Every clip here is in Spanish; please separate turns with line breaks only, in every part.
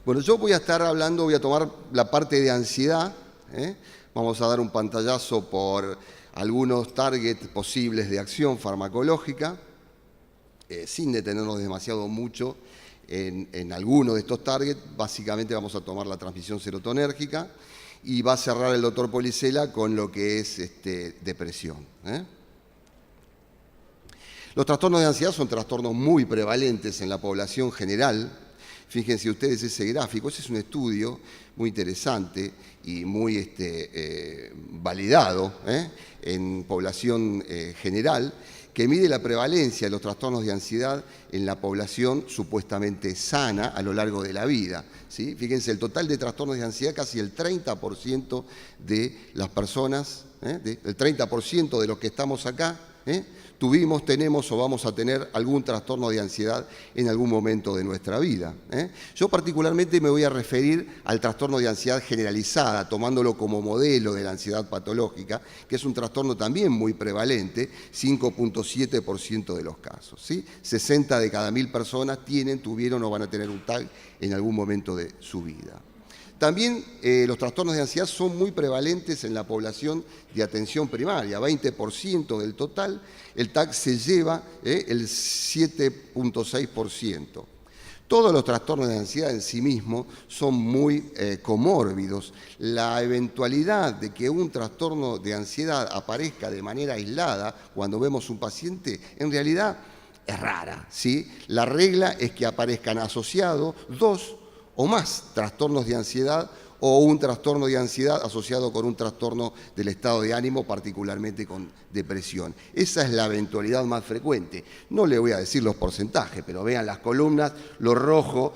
Bueno, yo voy a estar hablando, voy a tomar la parte de ansiedad. Vamos a dar un pantallazo por algunos targets posibles de acción farmacológica, sin detenernos demasiado mucho en alguno de estos targets. Básicamente vamos a tomar la transmisión serotonérgica y va a cerrar el doctor Policela con lo que es depresión. Los trastornos de ansiedad son trastornos muy prevalentes en la población general. Fíjense ustedes ese gráfico, ese es un estudio muy interesante y muy validado en población general, que mide la prevalencia de los trastornos de ansiedad en la población supuestamente sana a lo largo de la vida, ¿sí? Fíjense, el total de trastornos de ansiedad, casi el 30% de las personas, el 30% de los que estamos acá, tuvimos, tenemos o vamos a tener algún trastorno de ansiedad en algún momento de nuestra vida. Yo particularmente me voy a referir al trastorno de ansiedad generalizada, tomándolo como modelo de la ansiedad patológica, que es un trastorno también muy prevalente, 5.7% de los casos, ¿sí? 60 de cada 1000 personas tuvieron o van a tener un TAC en algún momento de su vida. También los trastornos de ansiedad son muy prevalentes en la población de atención primaria, 20% del total. El TAC se lleva el 7.6%. Todos los trastornos de ansiedad en sí mismos son muy comórbidos. La eventualidad de que un trastorno de ansiedad aparezca de manera aislada cuando vemos un paciente, en realidad es rara, ¿sí? La regla es que aparezcan asociados dos o más trastornos de ansiedad o un trastorno de ansiedad asociado con un trastorno del estado de ánimo, particularmente con depresión. Esa es la eventualidad más frecuente. No le voy a decir los porcentajes, pero vean las columnas, lo rojo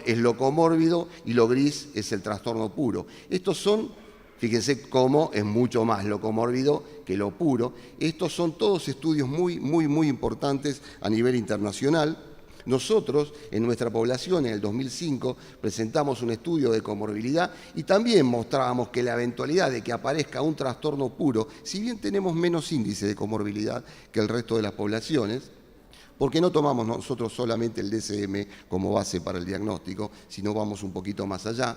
es lo comórbido y lo gris es el trastorno puro. Estos son, fíjense cómo es mucho más lo comórbido que lo puro. Estos son todos estudios muy importantes a nivel internacional. Nosotros, en nuestra población, en el 2005, presentamos un estudio de comorbilidad y también mostrábamos que la eventualidad de que aparezca un trastorno puro, si bien tenemos menos índice de comorbilidad que el resto de las poblaciones, porque no tomamos nosotros solamente el DSM como base para el diagnóstico, sino vamos un poquito más allá.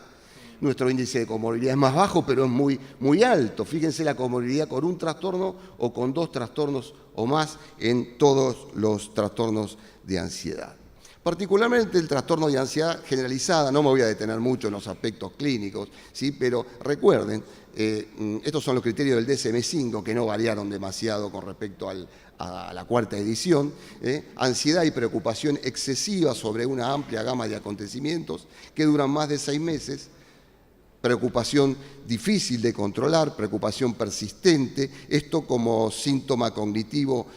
Nuestro índice de comorbilidad es más bajo, pero es muy alto. Fíjense la comorbilidad con un trastorno o con 2 trastornos o más en todos los trastornos de ansiedad. Particularmente el trastorno de ansiedad generalizada, no me voy a detener mucho en los aspectos clínicos, ¿sí? Pero recuerden, estos son los criterios del DSM-5 que no variaron demasiado con respecto a la 4ª edición. Ansiedad y preocupación excesiva sobre una amplia gama de acontecimientos que duran más de 6 meses. Preocupación difícil de controlar, preocupación persistente, esto como síntoma cognitivo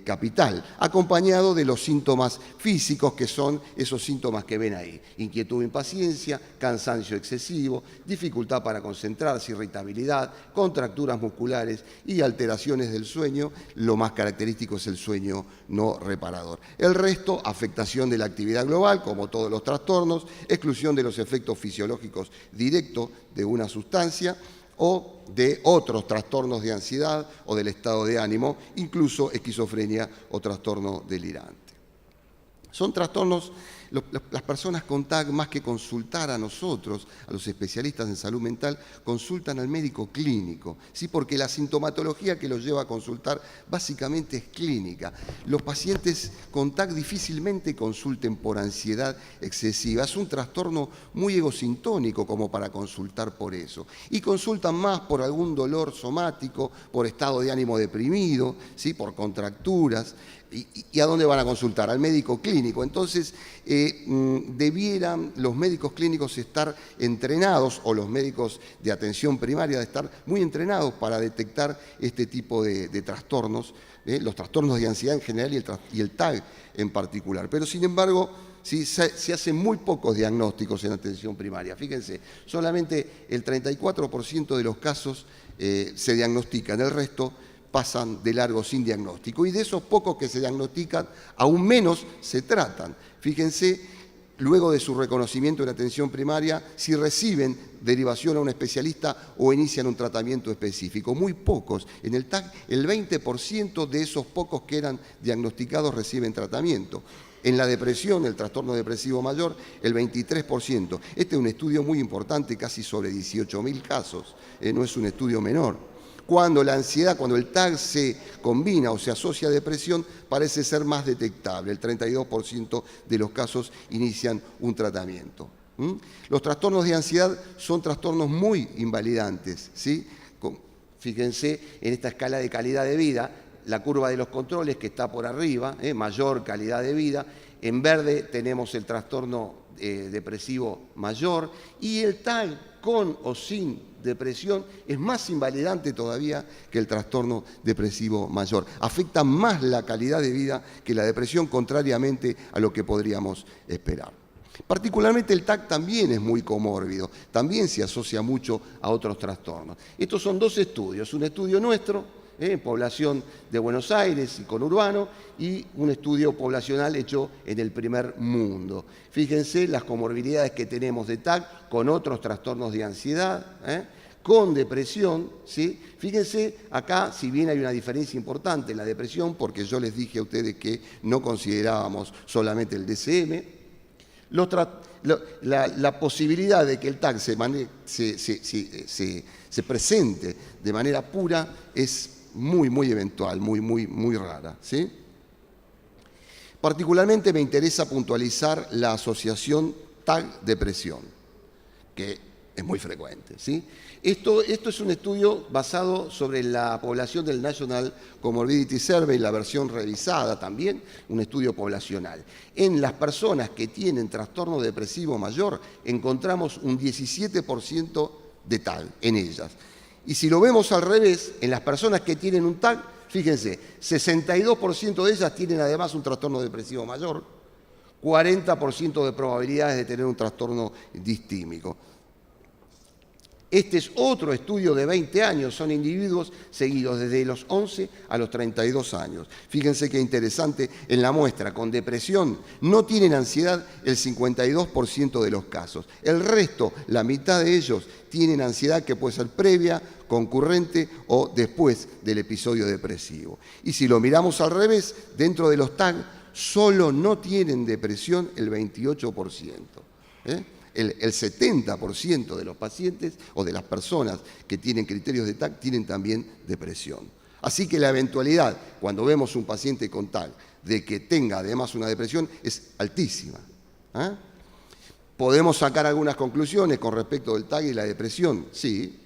capital, acompañado de los síntomas físicos, que son esos síntomas que ven ahí: inquietud, impaciencia, cansancio excesivo, dificultad para concentrarse, irritabilidad, contracturas musculares y alteraciones del sueño. Lo más característico es el sueño no reparador. El resto, afectación de la actividad global, como todos los trastornos, exclusión de los efectos fisiológicos directos de una sustancia o de otros trastornos de ansiedad o del estado de ánimo, incluso esquizofrenia o trastorno delirante. Son trastornos, las personas con TAC, más que consultar a nosotros, a los especialistas en salud mental, consultan al médico clínico, ¿sí? Porque la sintomatología que los lleva a consultar básicamente es clínica. Los pacientes con TAC difícilmente consulten por ansiedad excesiva. Es un trastorno muy egosintónico como para consultar por eso. Y consultan más por algún dolor somático, por estado de ánimo deprimido, ¿sí? Por contracturas. ¿Y a dónde van a consultar? Al médico clínico. Entonces, debieran los médicos clínicos estar entrenados, o los médicos de atención primaria de estar muy entrenados para detectar este tipo de trastornos, los trastornos de ansiedad en general y el TAC en particular. Pero, sin embargo, sí, se hacen muy pocos diagnósticos en atención primaria. Fíjense, solamente el 34% de los casos se diagnostican, el resto pasan de largo sin diagnóstico. Y de esos pocos que se diagnostican, aún menos se tratan. Fíjense, luego de su reconocimiento en atención primaria, si reciben derivación a un especialista o inician un tratamiento específico. Muy pocos. En el TAC, el 20% de esos pocos que eran diagnosticados reciben tratamiento. En la depresión, el trastorno depresivo mayor, el 23%. Este es un estudio muy importante, casi sobre 18.000 casos, no es un estudio menor. Cuando la ansiedad, cuando el TAG se combina o se asocia a depresión, parece ser más detectable. El 32% de los casos inician un tratamiento. Los trastornos de ansiedad son trastornos muy invalidantes, ¿sí? Fíjense en esta escala de calidad de vida, la curva de los controles que está por arriba, mayor calidad de vida. En verde tenemos el trastorno depresivo mayor y el TAG con o sin depresión es más invalidante todavía que el trastorno depresivo mayor. Afecta más la calidad de vida que la depresión, contrariamente a lo que podríamos esperar. Particularmente el TAG también es muy comórbido, también se asocia mucho a otros trastornos. Estos son dos estudios, un estudio nuestro, en población de Buenos Aires y conurbano, y un estudio poblacional hecho en el primer mundo. Fíjense las comorbilidades que tenemos de TAG con otros trastornos de ansiedad, con depresión, ¿sí? Fíjense acá, si bien hay una diferencia importante en la depresión, porque yo les dije a ustedes que no considerábamos solamente el DSM, la posibilidad de que el TAG se presente de manera pura es muy eventual, muy rara, ¿sí? Particularmente me interesa puntualizar la asociación TAG-depresión, que es muy frecuente, ¿sí? Esto es un estudio basado sobre la población del National Comorbidity Survey, la versión revisada también, un estudio poblacional. En las personas que tienen trastorno depresivo mayor, encontramos un 17% de TAG en ellas. Y si lo vemos al revés, en las personas que tienen un TAG, fíjense, 62% de ellas tienen además un trastorno depresivo mayor, 40% de probabilidades de tener un trastorno distímico. Este es otro estudio de 20 años, son individuos seguidos desde los 11 a los 32 años. Fíjense qué interesante, en la muestra con depresión no tienen ansiedad el 52% de los casos. El resto, la mitad de ellos, tienen ansiedad que puede ser previa, concurrente o después del episodio depresivo. Y si lo miramos al revés, dentro de los TAG, solo no tienen depresión el 28%. El 70% de los pacientes o de las personas que tienen criterios de TAG tienen también depresión. Así que la eventualidad, cuando vemos un paciente con TAG, de que tenga además una depresión es altísima. ¿Podemos sacar algunas conclusiones con respecto del TAG y la depresión? Sí,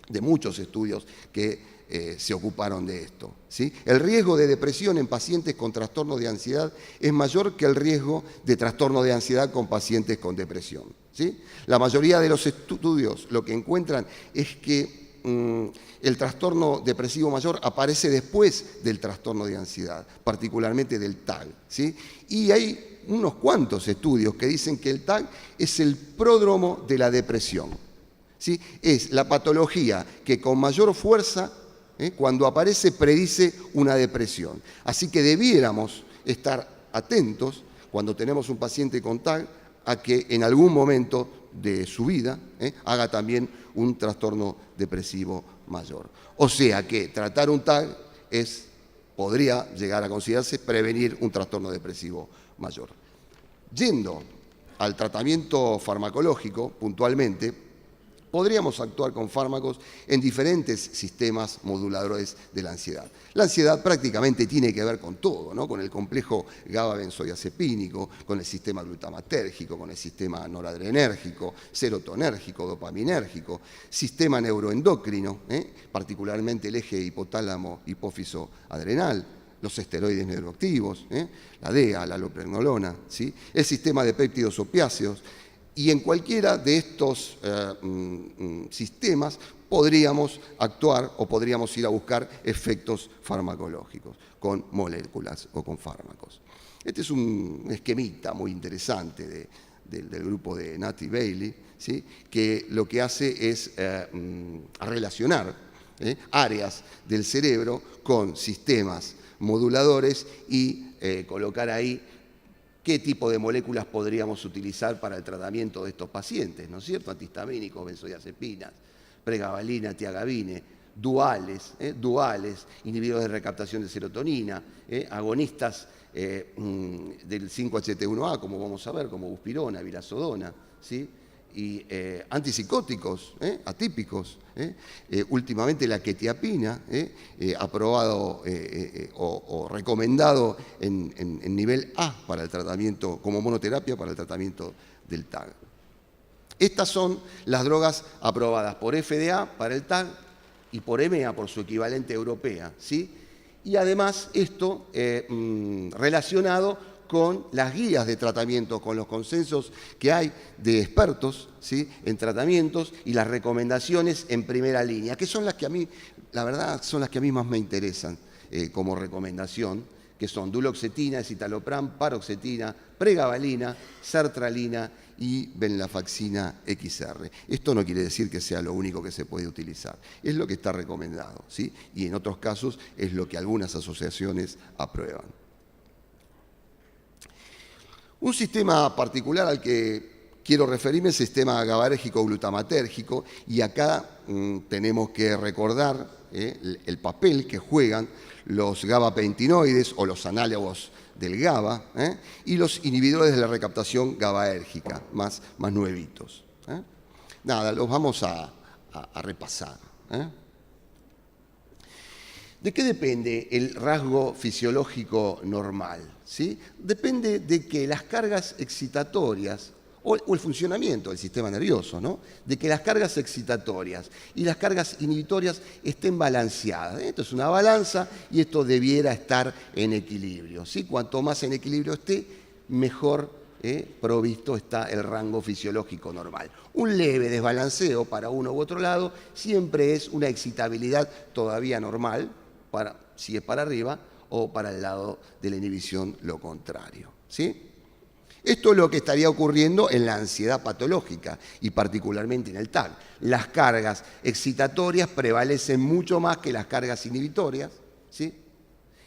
de muchos estudios que se ocuparon de esto, ¿sí? El riesgo de depresión en pacientes con trastorno de ansiedad es mayor que el riesgo de trastorno de ansiedad con pacientes con depresión, ¿sí? La mayoría de los estudios lo que encuentran es que el trastorno depresivo mayor aparece después del trastorno de ansiedad, particularmente del TAG, ¿sí? Y hay unos cuantos estudios que dicen que el TAG es el pródromo de la depresión, ¿sí? Es la patología que con mayor fuerza, cuando aparece, predice una depresión. Así que debiéramos estar atentos cuando tenemos un paciente con TAG a que en algún momento de su vida haga también un trastorno depresivo mayor. O sea que tratar un TAG podría llegar a considerarse prevenir un trastorno depresivo mayor. Yendo al tratamiento farmacológico, puntualmente, podríamos actuar con fármacos en diferentes sistemas moduladores de la ansiedad. La ansiedad prácticamente tiene que ver con todo, ¿no? Con el complejo GABA-benzodiazepínico, con el sistema glutamatérgico, con el sistema noradrenérgico, serotonérgico, dopaminérgico, sistema neuroendocrino, particularmente el eje hipotálamo-hipófiso-adrenal, los esteroides neuroactivos, la DEA, la alopregnolona, ¿sí? El sistema de péptidos opiáceos. Y en cualquiera de estos sistemas podríamos actuar o podríamos ir a buscar efectos farmacológicos con moléculas o con fármacos. Este es un esquemita muy interesante del grupo de Nat y Bailey, ¿sí? Que lo que hace es relacionar áreas del cerebro con sistemas moduladores y colocar ahí qué tipo de moléculas podríamos utilizar para el tratamiento de estos pacientes, ¿no es cierto? Antihistamínicos, benzodiazepinas, pregabalina, tiagabine, duales, inhibidores de recaptación de serotonina, agonistas del 5-HT1A, como vamos a ver, como buspirona, vilazodona, ¿sí? Y antipsicóticos, atípicos. Últimamente la quetiapina, aprobado o recomendado en nivel A para el tratamiento, como monoterapia para el tratamiento del TAG. Estas son las drogas aprobadas por FDA para el TAG y por EMEA, por su equivalente europea, ¿sí? Y además esto relacionado con las guías de tratamiento, con los consensos que hay de expertos, ¿sí?, en tratamientos y las recomendaciones en primera línea, que son las que a mí, la verdad, son las que a mí más me interesan como recomendación, que son duloxetina, escitalopram, paroxetina, pregabalina, sertralina y venlafaxina XR. Esto no quiere decir que sea lo único que se puede utilizar, es lo que está recomendado, ¿sí? Y en otros casos es lo que algunas asociaciones aprueban. Un sistema particular al que quiero referirme es el sistema GABAérgico glutamatérgico, y acá tenemos que recordar el papel que juegan los gabapentinoides o los análogos del GABA y los inhibidores de la recaptación GABAérgica, más nuevitos. Nada, los vamos a repasar. ¿De qué depende el rasgo fisiológico normal? ¿Sí? Depende de que las cargas excitatorias o el funcionamiento del sistema nervioso, ¿no?, de que las cargas excitatorias y las cargas inhibitorias estén balanceadas. Esto es una balanza y esto debiera estar en equilibrio, ¿sí? Cuanto más en equilibrio esté, mejor provisto está el rango fisiológico normal. Un leve desbalanceo para uno u otro lado siempre es una excitabilidad todavía normal, si es para arriba, o para el lado de la inhibición lo contrario, ¿sí? Esto es lo que estaría ocurriendo en la ansiedad patológica y particularmente en el TAG. Las cargas excitatorias prevalecen mucho más que las cargas inhibitorias, ¿sí?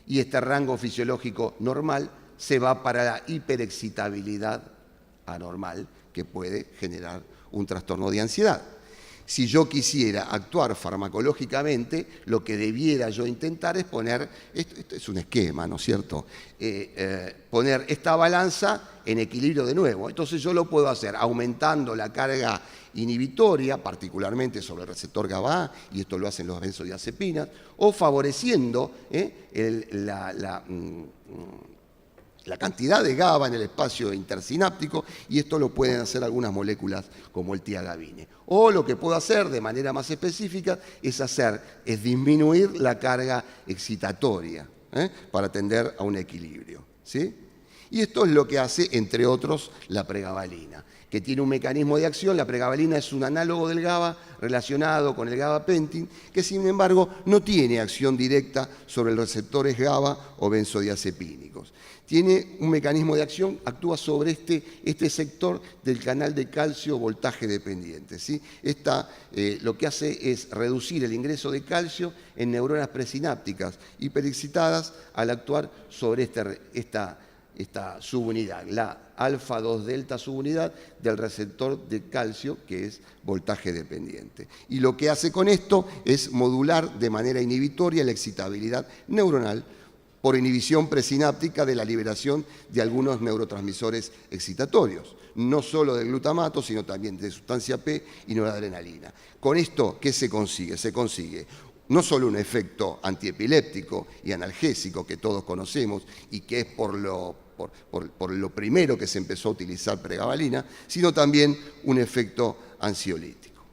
Y este rango fisiológico normal se va para la hiperexcitabilidad anormal que puede generar un trastorno de ansiedad. Si yo quisiera actuar farmacológicamente, lo que debiera yo intentar es poner, esto es un esquema, ¿no es cierto?, poner esta balanza en equilibrio de nuevo. Entonces yo lo puedo hacer aumentando la carga inhibitoria, particularmente sobre el receptor GABA, y esto lo hacen los benzodiazepinas, o favoreciendo la cantidad de GABA en el espacio intersináptico, y esto lo pueden hacer algunas moléculas como el tiagabine. O lo que puedo hacer de manera más específica es disminuir la carga excitatoria para tender a un equilibrio, ¿sí? Y esto es lo que hace, entre otros, la pregabalina, que tiene un mecanismo de acción. La pregabalina es un análogo del GABA relacionado con el gabapentin, que sin embargo no tiene acción directa sobre los receptores GABA o benzodiazepínicos. Tiene un mecanismo de acción, actúa sobre este sector del canal de calcio voltaje dependiente, ¿sí? Lo que hace es reducir el ingreso de calcio en neuronas presinápticas hiperexcitadas al actuar sobre esta subunidad, la alfa-2 delta subunidad del receptor de calcio, que es voltaje dependiente. Y lo que hace con esto es modular de manera inhibitoria la excitabilidad neuronal por inhibición presináptica de la liberación de algunos neurotransmisores excitatorios, no solo del glutamato, sino también de sustancia P y noradrenalina. Con esto, ¿qué se consigue? Se consigue no solo un efecto antiepiléptico y analgésico que todos conocemos y que es por lo primero que se empezó a utilizar pregabalina, sino también un efecto ansiolítico.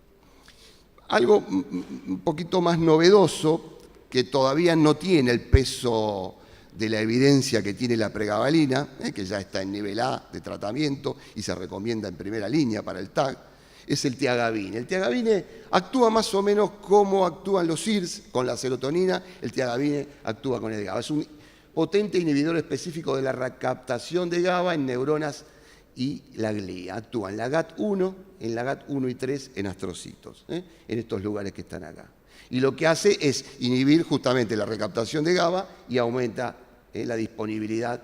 Algo un poquito más novedoso, que todavía no tiene el peso de la evidencia que tiene la pregabalina, que ya está en nivel A de tratamiento y se recomienda en primera línea para el TAG, es el tiagabine. El tiagabine actúa más o menos como actúan los SIRS con la serotonina, el tiagabine actúa con el GABA. Es un potente inhibidor específico de la recaptación de GABA en neuronas y la glía. Actúa en la GAT1, en la GAT1 y 3 en astrocitos, en estos lugares que están acá. Y lo que hace es inhibir justamente la recaptación de GABA y aumenta la disponibilidad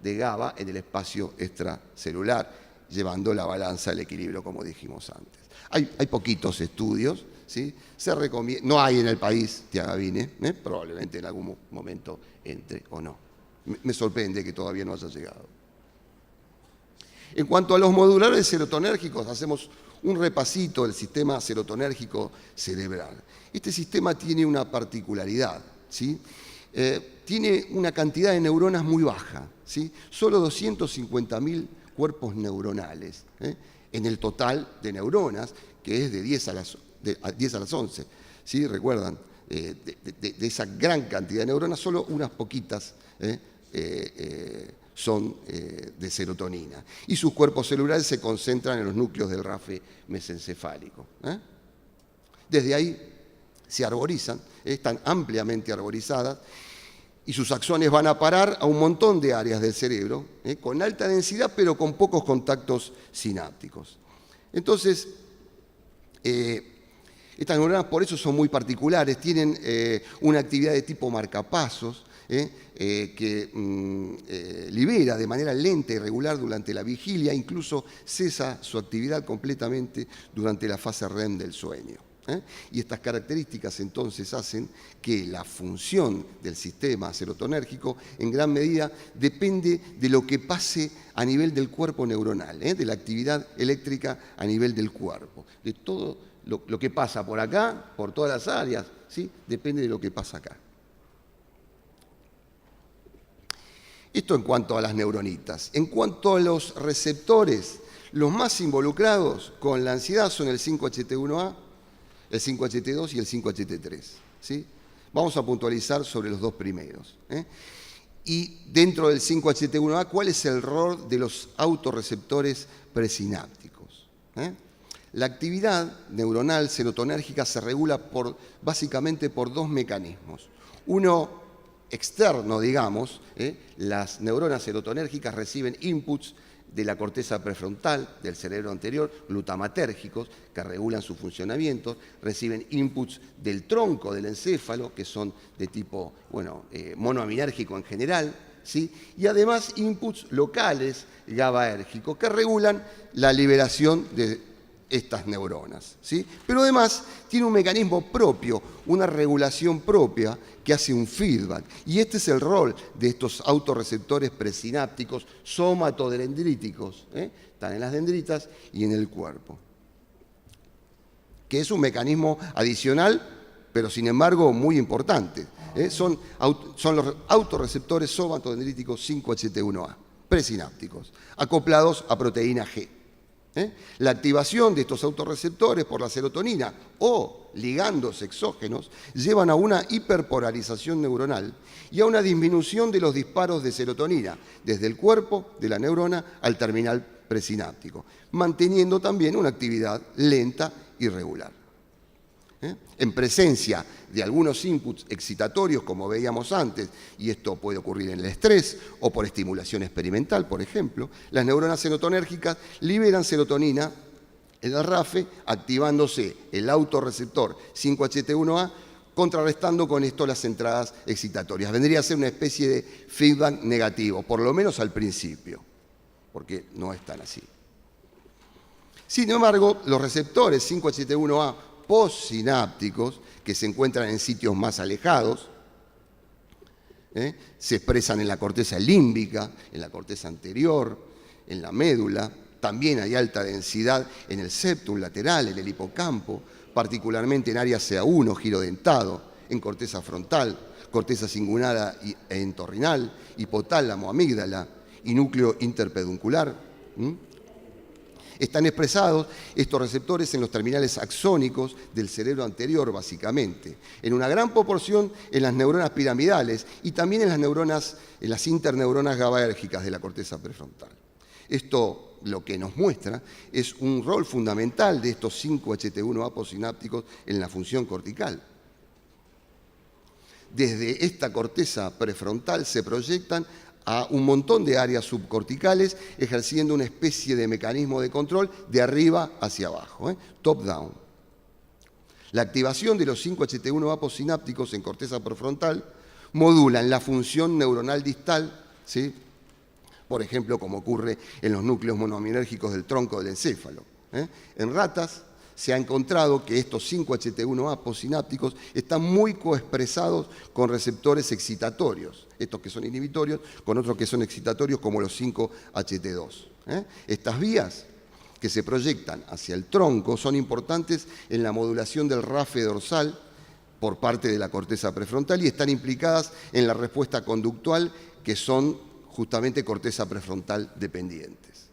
de GABA en el espacio extracelular llevando la balanza al equilibrio, como dijimos antes. Hay poquitos estudios, ¿sí? No hay en el país tiagabine, probablemente en algún momento entre o no. Me sorprende que todavía no haya llegado. En cuanto a los modulares serotonérgicos, hacemos un repasito del sistema serotonérgico cerebral. Este sistema tiene una particularidad, ¿sí? Tiene una cantidad de neuronas muy baja, ¿sí? Solo 250.000 cuerpos neuronales, en el total de neuronas, que es de 10 a las 11. ¿Sí? ¿Recuerdan? De esa gran cantidad de neuronas, solo unas poquitas son de serotonina. Y sus cuerpos celulares se concentran en los núcleos del rafe mesencefálico. Desde ahí se arborizan, están ampliamente arborizadas, y sus axones van a parar a un montón de áreas del cerebro, con alta densidad, pero con pocos contactos sinápticos. Entonces, estas neuronas por eso son muy particulares, tienen una actividad de tipo marcapasos, que libera de manera lenta y regular durante la vigilia, incluso cesa su actividad completamente durante la fase REM del sueño. Y estas características entonces hacen que la función del sistema serotonérgico en gran medida depende de lo que pase a nivel del cuerpo neuronal, de la actividad eléctrica a nivel del cuerpo, de todo lo que pasa por acá, por todas las áreas, ¿sí? Depende de lo que pasa acá. Esto en cuanto a las neuronitas. En cuanto a los receptores, los más involucrados con la ansiedad son el 5-HT1A, el 5-HT2 y el 5-HT3. ¿Sí? Vamos a puntualizar sobre los dos primeros. Y dentro del 5-HT1A, ¿cuál es el rol de los autorreceptores presinápticos? La actividad neuronal serotonérgica se regula básicamente por dos mecanismos. Uno externo, digamos, las neuronas serotonérgicas reciben inputs de la corteza prefrontal, del cerebro anterior, glutamatérgicos, que regulan su funcionamiento, reciben inputs del tronco del encéfalo, que son de tipo, monoaminérgico en general, ¿sí? Y además inputs locales GABAérgicos, que regulan la liberación de estas neuronas, ¿sí? Pero además tiene un mecanismo propio, una regulación propia que hace un feedback. Y este es el rol de estos autorreceptores presinápticos somatodendríticos, están en las dendritas y en el cuerpo, que es un mecanismo adicional, pero sin embargo muy importante. Son los autorreceptores somatodendríticos 5-HT1A, presinápticos, acoplados a proteína G. La activación de estos autorreceptores por la serotonina o ligandos exógenos llevan a una hiperpolarización neuronal y a una disminución de los disparos de serotonina desde el cuerpo de la neurona al terminal presináptico, manteniendo también una actividad lenta y regular. En presencia de algunos inputs excitatorios, como veíamos antes, y esto puede ocurrir en el estrés o por estimulación experimental, por ejemplo, las neuronas serotonérgicas liberan serotonina en el RAFE, activándose el autorreceptor 5-HT1A, contrarrestando con esto las entradas excitatorias. Vendría a ser una especie de feedback negativo, por lo menos al principio, porque no es tan así. Sin embargo, los receptores 5-HT1A postsinápticos, que se encuentran en sitios más alejados, se expresan en la corteza límbica, en la corteza anterior, en la médula. También hay alta densidad en el septum lateral, en el hipocampo, particularmente en área CA1, giro dentado, en corteza frontal, corteza cingulada e entorrinal, hipotálamo, amígdala y núcleo interpeduncular. Están expresados estos receptores en los terminales axónicos del cerebro anterior, básicamente, en una gran proporción en las neuronas piramidales y también en las interneuronas GABAérgicas de la corteza prefrontal. Esto lo que nos muestra es un rol fundamental de estos 5-HT1A postsinápticos en la función cortical. Desde esta corteza prefrontal se proyectan a un montón de áreas subcorticales, ejerciendo una especie de mecanismo de control de arriba hacia abajo, top-down. La activación de los 5-HT1A postsinápticos en corteza prefrontal modulan la función neuronal distal, ¿sí? por ejemplo, como ocurre en los núcleos monoaminérgicos del tronco del encéfalo. En ratas se ha encontrado que estos 5-HT1A postsinápticos están muy coexpresados con receptores excitatorios, estos que son inhibitorios, con otros que son excitatorios como los 5-HT2. Estas vías que se proyectan hacia el tronco son importantes en la modulación del RAFE dorsal por parte de la corteza prefrontal y están implicadas en la respuesta conductual, que son justamente corteza prefrontal dependientes.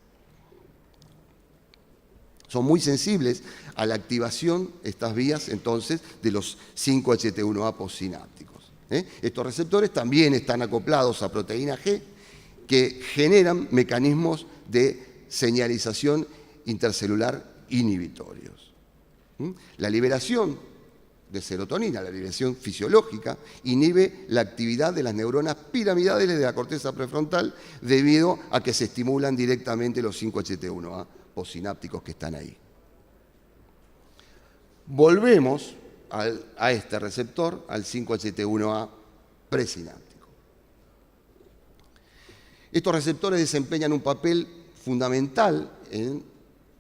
Son muy sensibles a la activación, estas vías, entonces, de los 5-HT1A postsinápticos. Estos receptores también están acoplados a proteína G, que generan mecanismos de señalización intercelular inhibitorios. La liberación de serotonina, la liberación fisiológica, inhibe la actividad de las neuronas piramidales de la corteza prefrontal debido a que se estimulan directamente los 5-HT1A postsinápticos que están ahí. Volvemos a este receptor, al 5-HT1A presináptico. Estos receptores desempeñan un papel fundamental en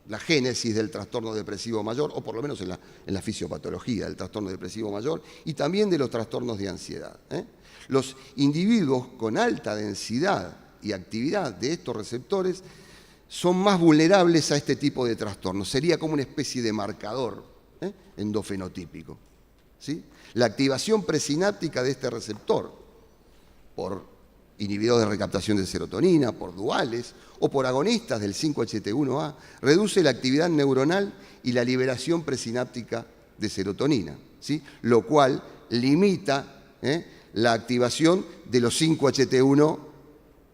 la génesis del trastorno depresivo mayor, o por lo menos en la fisiopatología del trastorno depresivo mayor, y también de los trastornos de ansiedad. Los individuos con alta densidad y actividad de estos receptores son más vulnerables a este tipo de trastornos. Sería como una especie de marcador endofenotípico, ¿sí? La activación presináptica de este receptor por inhibidores de recaptación de serotonina, por duales o por agonistas del 5-HT1A, reduce la actividad neuronal y la liberación presináptica de serotonina, ¿sí? Lo cual limita la activación de los 5-HT1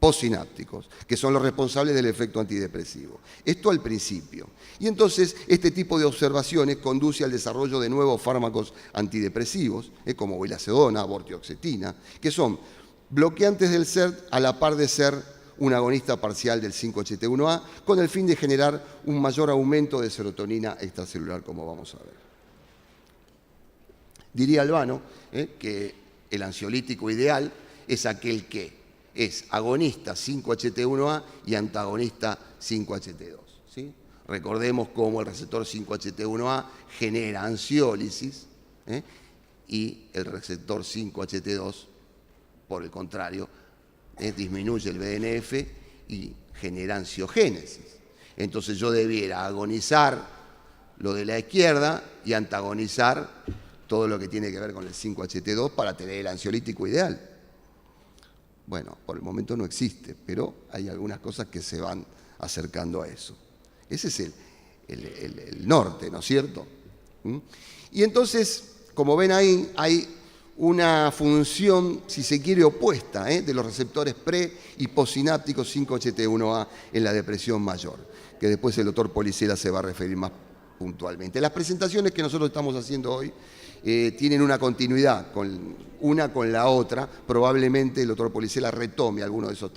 postsinápticos, que son los responsables del efecto antidepresivo. Esto al principio. Y entonces este tipo de observaciones conduce al desarrollo de nuevos fármacos antidepresivos, como vilazodona, vortioxetina, que son bloqueantes del SERT a la par de ser un agonista parcial del 5-HT1A, con el fin de generar un mayor aumento de serotonina extracelular, como vamos a ver. Diría Albano que el ansiolítico ideal es aquel que es agonista 5-HT1A y antagonista 5-HT2. ¿Sí? Recordemos cómo el receptor 5-HT1A genera ansiólisis y el receptor 5-HT2, por el contrario, disminuye el BDNF y genera ansiogénesis. Entonces yo debiera agonizar lo de la izquierda y antagonizar todo lo que tiene que ver con el 5-HT2 para tener el ansiolítico ideal. Bueno, por el momento no existe, pero hay algunas cosas que se van acercando a eso. Ese es el norte, ¿no es cierto? Y entonces, como ven ahí, hay una función, si se quiere, opuesta de los receptores pre- y postsinápticos 5-HT1A en la depresión mayor, que después el doctor Policella se va a referir más puntualmente. Las presentaciones que nosotros estamos haciendo hoy tienen una continuidad una con la otra. Probablemente el doctor Policella retome alguno de esos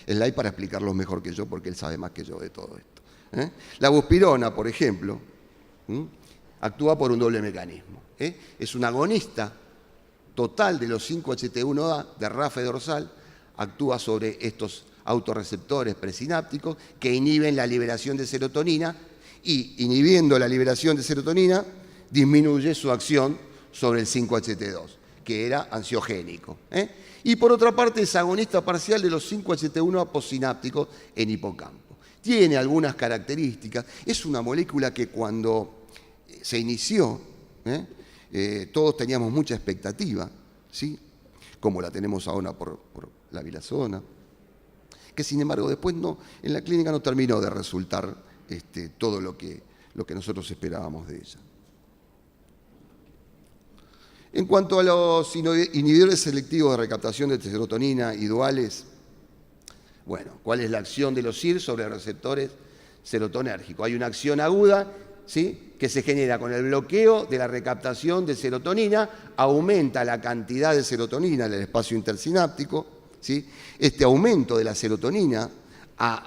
slides para explicarlos mejor que yo, porque él sabe más que yo de todo esto. La buspirona, por ejemplo, actúa por un doble mecanismo. Es un agonista total de los 5-HT1A de RAFE dorsal, actúa sobre estos autorreceptores presinápticos que inhiben la liberación de serotonina y, inhibiendo la liberación de serotonina, disminuye su acción sobre el 5-HT2, que era ansiogénico. Y por otra parte es agonista parcial de los 5-HT1A postsinápticos en hipocampo. Tiene algunas características. Es una molécula que cuando se inició, todos teníamos mucha expectativa, ¿sí? Como la tenemos ahora por la vilazodona, que sin embargo después en la clínica no terminó de resultar todo lo que nosotros esperábamos de ella. En cuanto a los inhibidores selectivos de recaptación de serotonina y duales, bueno, ¿cuál es la acción de los SIR sobre receptores serotonérgicos? Hay una acción aguda, ¿sí?, que se genera con el bloqueo de la recaptación de serotonina, aumenta la cantidad de serotonina en el espacio intersináptico, ¿sí? Este aumento de la serotonina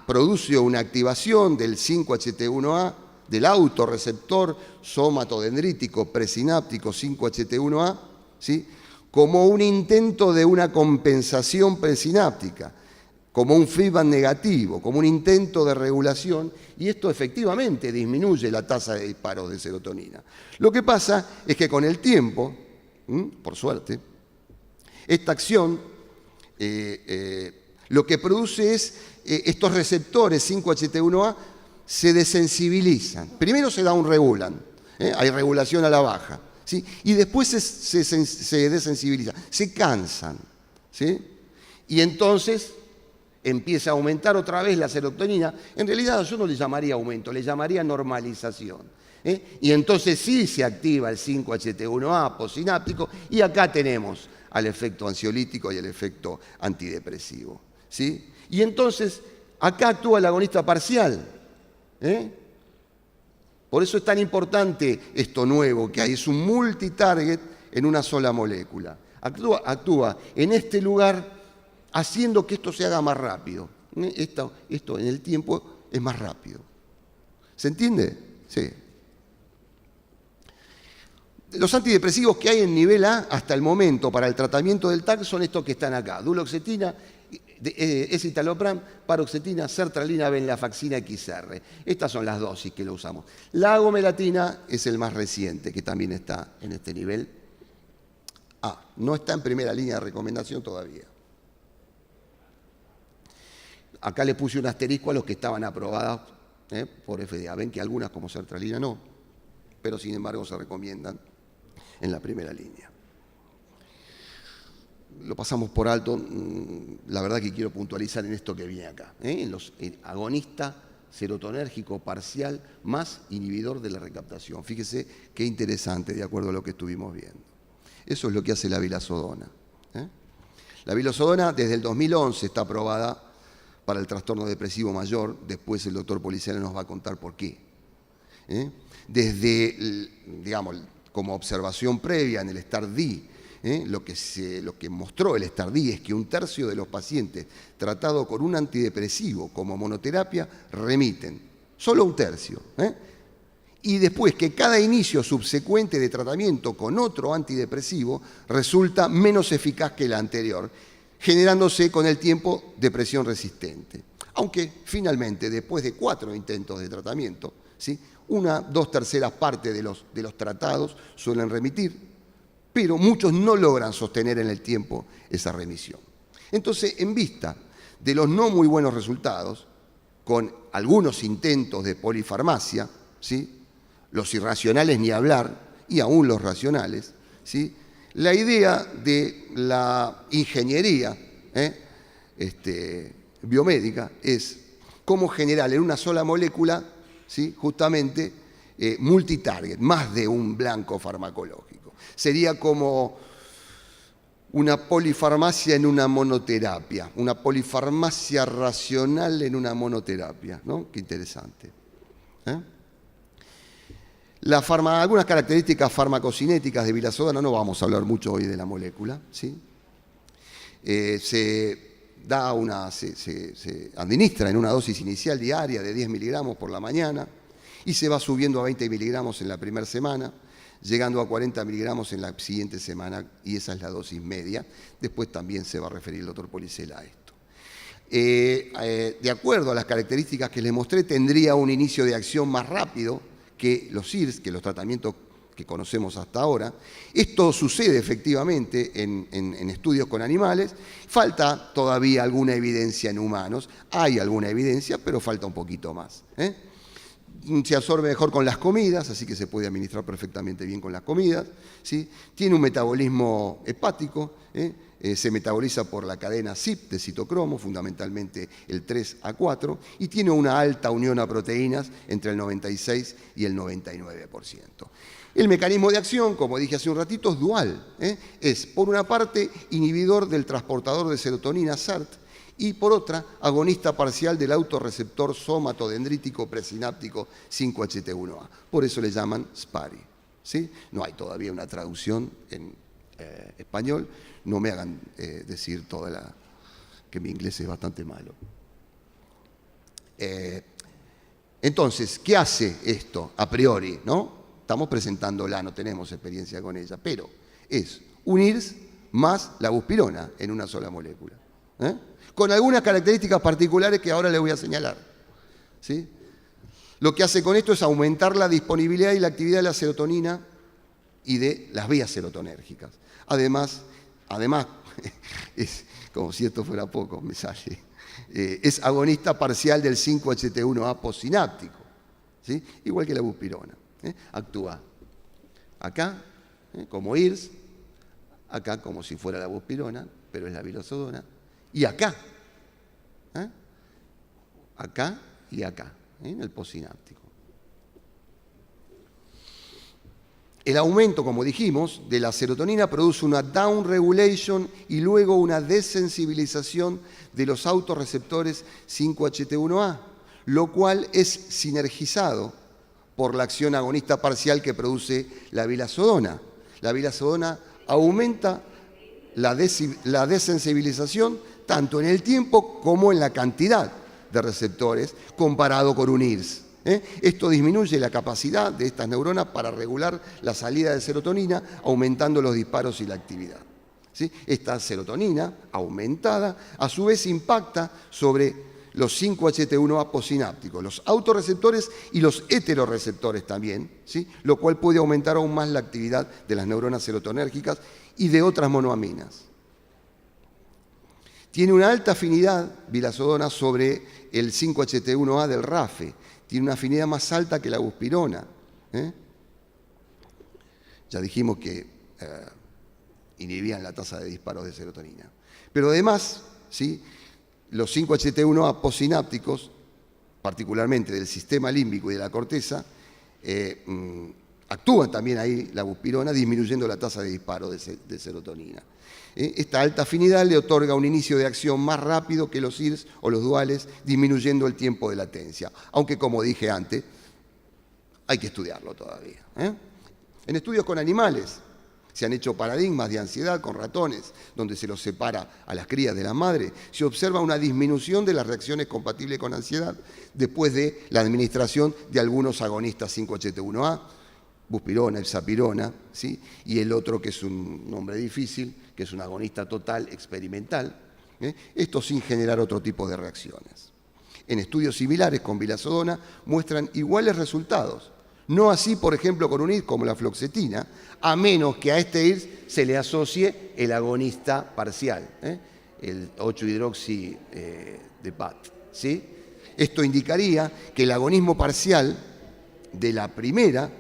produce una activación del 5-HT1A, del autorreceptor somatodendrítico presináptico 5-HT1A, ¿sí?, como un intento de una compensación presináptica, como un feedback negativo, como un intento de regulación, y esto efectivamente disminuye la tasa de disparos de serotonina. Lo que pasa es que con el tiempo, por suerte, esta acción lo que produce es estos receptores 5-HT1A se desensibilizan. Primero se da un regulan, hay regulación a la baja, ¿sí? Y después se desensibilizan, se cansan, ¿sí? Y entonces empieza a aumentar otra vez la serotonina. En realidad yo no le llamaría aumento, le llamaría normalización. Y entonces sí se activa el 5-HT1A postsináptico y acá tenemos al efecto ansiolítico y al efecto antidepresivo, ¿sí? Y entonces acá actúa el agonista parcial. Por eso es tan importante esto nuevo que hay, es un multitarget en una sola molécula. Actúa en este lugar haciendo que esto se haga más rápido. Esto en el tiempo es más rápido. ¿Se entiende? Sí. Los antidepresivos que hay en nivel A hasta el momento para el tratamiento del TAC son estos que están acá: duloxetina, escitalopram, paroxetina, sertralina, venlafaxina, XR. Estas son las dosis que lo usamos. La agomelatina es el más reciente, que también está en este nivel A. No está en primera línea de recomendación todavía. Acá le puse un asterisco a los que estaban aprobados por FDA. Ven que algunas, como sertralina, no, pero sin embargo se recomiendan en la primera línea. Lo pasamos por alto, la verdad que quiero puntualizar en esto que viene acá, en los agonista serotonérgico parcial más inhibidor de la recaptación. Fíjese qué interesante, de acuerdo a lo que estuvimos viendo. Eso es lo que hace la vilazodona. La vilazodona desde el 2011 está aprobada para el trastorno depresivo mayor. Después el doctor Policiano nos va a contar por qué. Desde, digamos, como observación previa en el STAR-D, lo que mostró el STAR-D es que 1/3 de los pacientes tratados con un antidepresivo como monoterapia remiten. Solo 1/3. Y después que cada inicio subsecuente de tratamiento con otro antidepresivo resulta menos eficaz que el anterior, generándose con el tiempo depresión resistente. Aunque finalmente, después de 4 intentos de tratamiento, ¿sí?, 2/3 partes de los tratados suelen remitir, pero muchos no logran sostener en el tiempo esa remisión. Entonces, en vista de los no muy buenos resultados, con algunos intentos de polifarmacia, ¿sí?, los irracionales ni hablar, y aún los racionales, ¿sí?, la idea de la ingeniería biomédica es cómo generar en una sola molécula, ¿sí?, justamente multitarget, más de un blanco farmacológico. Sería como una polifarmacia en una monoterapia, una polifarmacia racional en una monoterapia, ¿no? Qué interesante. Algunas características farmacocinéticas de vilazodona, no vamos a hablar mucho hoy de la molécula, ¿sí? Se administra en una dosis inicial diaria de 10 miligramos por la mañana y se va subiendo a 20 miligramos en la primera semana, llegando a 40 miligramos en la siguiente semana, y esa es la dosis media. Después también se va a referir el doctor Policela a esto. De acuerdo a las características que les mostré, tendría un inicio de acción más rápido que los SIRS, que los tratamientos que conocemos hasta ahora. Esto sucede efectivamente en estudios con animales. Falta todavía alguna evidencia en humanos. Hay alguna evidencia, pero falta un poquito más. Se absorbe mejor con las comidas, así que se puede administrar perfectamente bien con las comidas, ¿sí? Tiene un metabolismo hepático, se metaboliza por la cadena CYP de citocromo, fundamentalmente el 3A4, y tiene una alta unión a proteínas entre el 96 y el 99%. El mecanismo de acción, como dije hace un ratito, es dual. Es, por una parte, inhibidor del transportador de serotonina SERT, y por otra, agonista parcial del autorreceptor somatodendrítico presináptico 5-HT1A. Por eso le llaman SPARI, ¿sí? No hay todavía una traducción en español. No me hagan decir que mi inglés es bastante malo. Entonces, ¿qué hace esto a priori, no? Estamos presentándola, no tenemos experiencia con ella, pero es unir más la buspirona en una sola molécula. Con algunas características particulares que ahora les voy a señalar, ¿sí? Lo que hace con esto es aumentar la disponibilidad y la actividad de la serotonina y de las vías serotonérgicas. Además, es como si esto fuera poco, me sale, es agonista parcial del 5-HT1A postsináptico, ¿sí? Igual que la buspirona. Actúa acá, como IRS, acá como si fuera la buspirona, pero es la vilazodona, y acá, acá y acá, en el postsináptico. El aumento, como dijimos, de la serotonina produce una down-regulation y luego una desensibilización de los autorreceptores 5-HT1A, lo cual es sinergizado por la acción agonista parcial que produce la vilazodona. La vilazodona aumenta la desensibilización tanto en el tiempo como en la cantidad de receptores comparado con un IRS. Esto disminuye la capacidad de estas neuronas para regular la salida de serotonina, aumentando los disparos y la actividad. ¿Sí? Esta serotonina aumentada, a su vez, impacta sobre los 5-HT1A postsinápticos, los autorreceptores y los heteroreceptores también, ¿sí? Lo cual puede aumentar aún más la actividad de las neuronas serotonérgicas y de otras monoaminas. Tiene una alta afinidad vilazodona sobre el 5-HT1A del RAFE. Tiene una afinidad más alta que la buspirona. Ya dijimos que inhibían la tasa de disparos de serotonina. Pero además, ¿sí?, los 5-HT1A postsinápticos, particularmente del sistema límbico y de la corteza, actúan también ahí la buspirona, disminuyendo la tasa de disparo de serotonina. Esta alta afinidad le otorga un inicio de acción más rápido que los IRS o los duales, disminuyendo el tiempo de latencia. Aunque, como dije antes, hay que estudiarlo todavía. En estudios con animales se han hecho paradigmas de ansiedad con ratones, donde se los separa a las crías de la madre. Se observa una disminución de las reacciones compatibles con ansiedad después de la administración de algunos agonistas 5-HT1A, buspirona, epsapirona, ¿sí?, y el otro, que es un nombre difícil, que es un agonista total experimental, esto sin generar otro tipo de reacciones. En estudios similares con vilazodona muestran iguales resultados. No así, por ejemplo, con un IRS como la fluoxetina, a menos que a este IRS se le asocie el agonista parcial, el 8-hidroxi de PAT, ¿sí? Esto indicaría que el agonismo parcial de la primera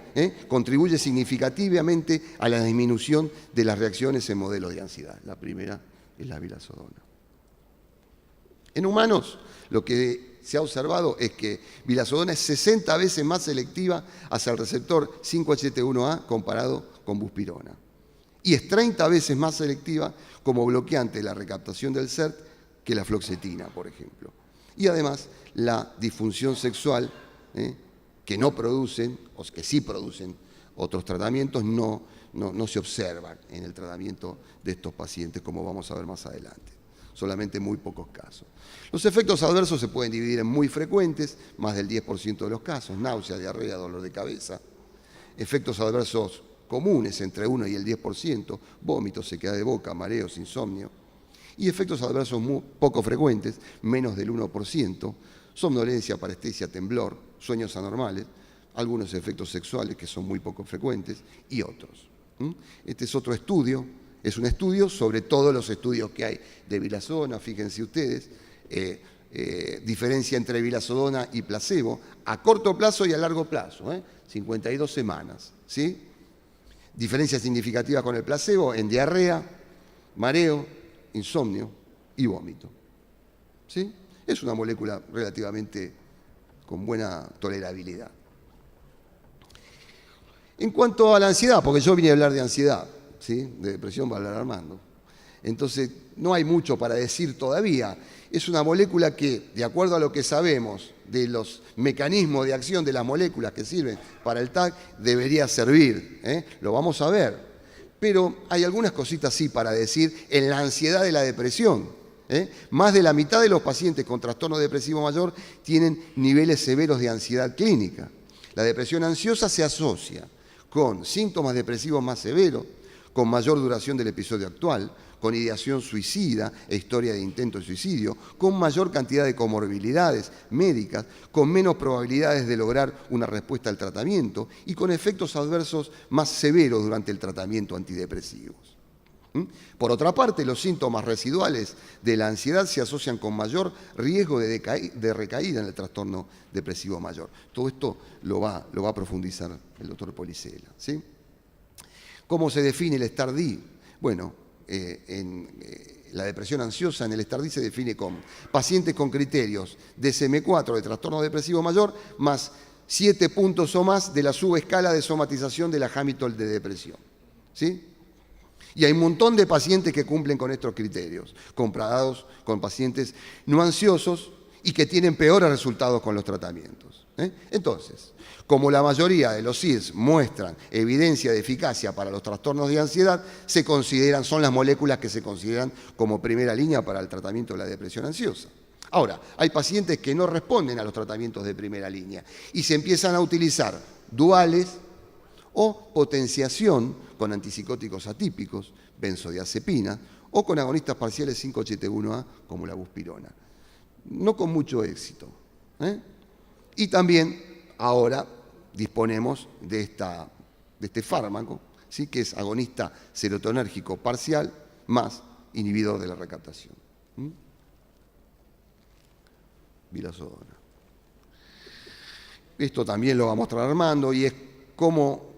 contribuye significativamente a la disminución de las reacciones en modelos de ansiedad. La primera es la vilazodona. En humanos, lo que se ha observado es que vilazodona es 60 veces más selectiva hacia el receptor 5-HT1A comparado con buspirona. Y es 30 veces más selectiva como bloqueante de la recaptación del SERT que la fluoxetina, por ejemplo. Y además, la disfunción sexual, que no producen, o que sí producen otros tratamientos, no se observa en el tratamiento de estos pacientes, como vamos a ver más adelante. Solamente muy pocos casos. Los efectos adversos se pueden dividir en muy frecuentes, más del 10% de los casos, náusea, diarrea, dolor de cabeza. Efectos adversos comunes, entre 1 y el 10%, vómitos, sequedad de boca, mareos, insomnio. Y efectos adversos muy poco frecuentes, menos del 1%, somnolencia, parestesia, temblor, sueños anormales, algunos efectos sexuales que son muy poco frecuentes y otros. Este es otro estudio, es un estudio sobre todos los estudios que hay de vilazodona, fíjense ustedes, diferencia entre vilazodona y placebo a corto plazo y a largo plazo, 52 semanas, ¿sí? Diferencia significativa con el placebo en diarrea, mareo, insomnio y vómito, ¿sí? Es una molécula relativamente con buena tolerabilidad. En cuanto a la ansiedad, porque yo vine a hablar de ansiedad, ¿sí?, de depresión va a hablar Armando. Entonces, no hay mucho para decir todavía. Es una molécula que, de acuerdo a lo que sabemos de los mecanismos de acción de las moléculas que sirven para el TAC, debería servir. Lo vamos a ver. Pero hay algunas cositas sí para decir en la ansiedad de la depresión. Más de la mitad de los pacientes con trastorno depresivo mayor tienen niveles severos de ansiedad clínica. La depresión ansiosa se asocia con síntomas depresivos más severos, con mayor duración del episodio actual, con ideación suicida e historia de intento de suicidio, con mayor cantidad de comorbilidades médicas, con menos probabilidades de lograr una respuesta al tratamiento y con efectos adversos más severos durante el tratamiento antidepresivos. Por otra parte, los síntomas residuales de la ansiedad se asocian con mayor riesgo de recaída en el trastorno depresivo mayor. Todo esto lo va a profundizar el doctor Policella, ¿sí? ¿Cómo se define el STAR-D? Bueno, la depresión ansiosa en el STAR-D se define como pacientes con criterios DSM-4 de trastorno depresivo mayor más 7 puntos o más de la subescala de somatización de la Hamilton de depresión, ¿sí? Y hay un montón de pacientes que cumplen con estos criterios, comparados con pacientes no ansiosos y que tienen peores resultados con los tratamientos. Entonces, como la mayoría de los SIDS muestran evidencia de eficacia para los trastornos de ansiedad, son las moléculas que se consideran como primera línea para el tratamiento de la depresión ansiosa. Ahora, hay pacientes que no responden a los tratamientos de primera línea y se empiezan a utilizar duales o potenciación con antipsicóticos atípicos, benzodiazepina, o con agonistas parciales 5-HT1A como la buspirona. No con mucho éxito. Y también ahora disponemos de este fármaco, ¿sí? Que es agonista serotonérgico parcial más inhibidor de la recaptación. Vilazodona. Esto también lo va a mostrar Armando y es cómo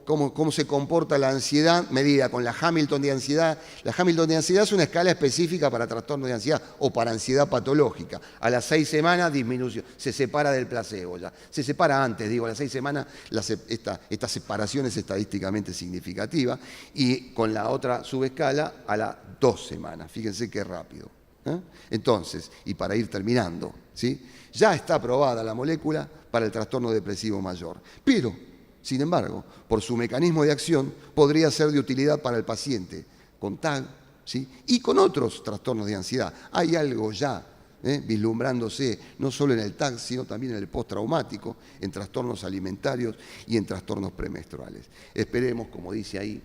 se comporta la ansiedad medida con la Hamilton de ansiedad. La Hamilton de ansiedad es una escala específica para trastornos de ansiedad o para ansiedad patológica. A las 6 semanas disminuye, se separa del placebo ya. Se separa antes, a las 6 semanas esta separación es estadísticamente significativa y con la otra subescala a las 2 semanas. Fíjense qué rápido. Entonces, y para ir terminando, ¿sí? Ya está aprobada la molécula para el trastorno depresivo mayor, pero sin embargo, por su mecanismo de acción, podría ser de utilidad para el paciente con TAG, ¿sí? Y con otros trastornos de ansiedad. Hay algo ya vislumbrándose, no solo en el TAG, sino también en el postraumático, en trastornos alimentarios y en trastornos premenstruales. Esperemos, como dice ahí,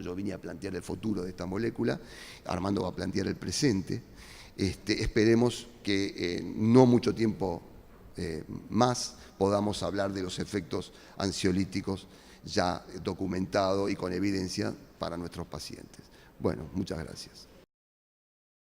yo vine a plantear el futuro de esta molécula, Armando va a plantear el presente. Esperemos que no mucho tiempo más podamos hablar de los efectos ansiolíticos ya documentados y con evidencia para nuestros pacientes. Bueno, muchas gracias.